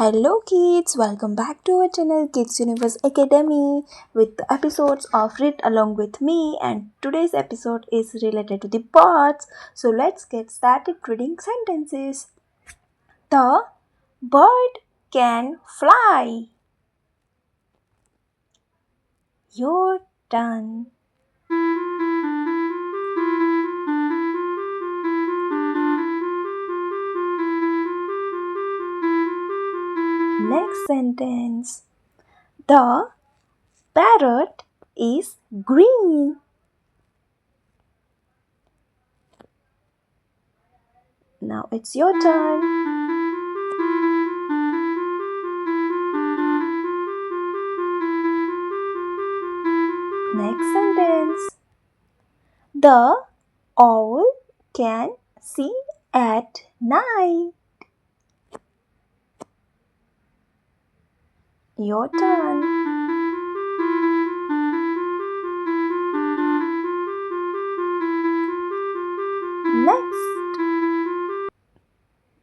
Hello kids, welcome back to our channel KidsUniverseAcademy with the episodes of Read Along with Me, and today's episode is related to the birds. So let's get started reading sentences. The bird can fly. Your turn. Next sentence. The parrot is green. Now it's your turn. Next sentence. The owl can see at night. Your turn. Next.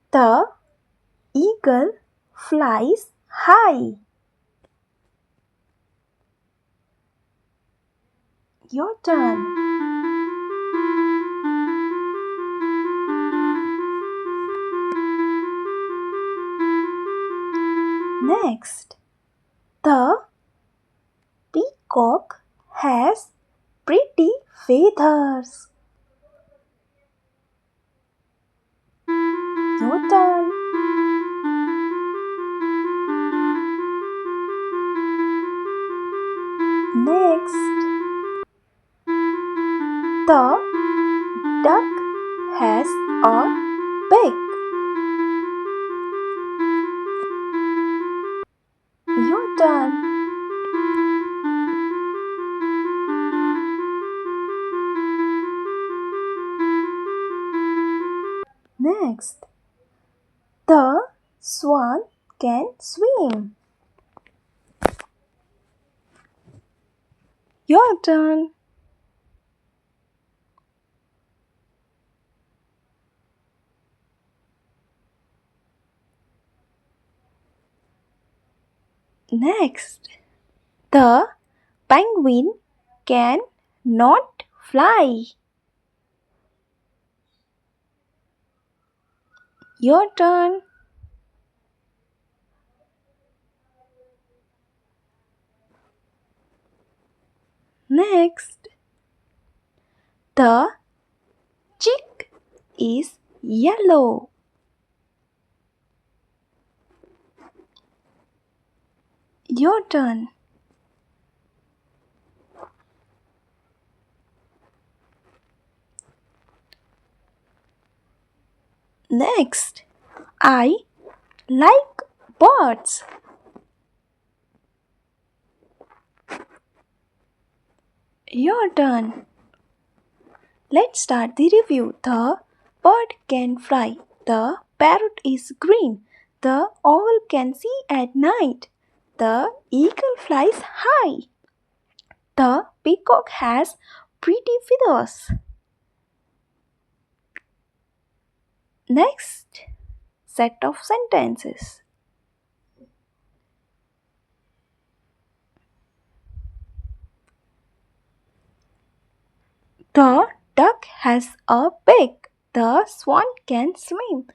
The eagle flies high. Your turn. Next. The peacock has pretty feathers. Your turn. Next. The duck has a beak. Your turn. Next. The swan can swim. Your turn. Next. The penguin can not fly. Your turn. Next. The chick is yellow. Your turn. Next. I like birds. Your turn. Let's start the review. The bird can fly. The parrot is green. The owl can see at night. The eagle flies high. The peacock has pretty feathers. Next set of sentences. The duck has a beak. The swan can swim.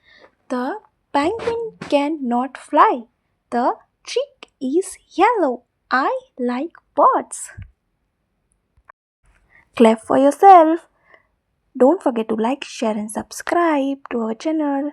The penguin cannot fly. The chick is yellow. I like birds. Clap for yourself. Don't forget to like, share and subscribe to our channel.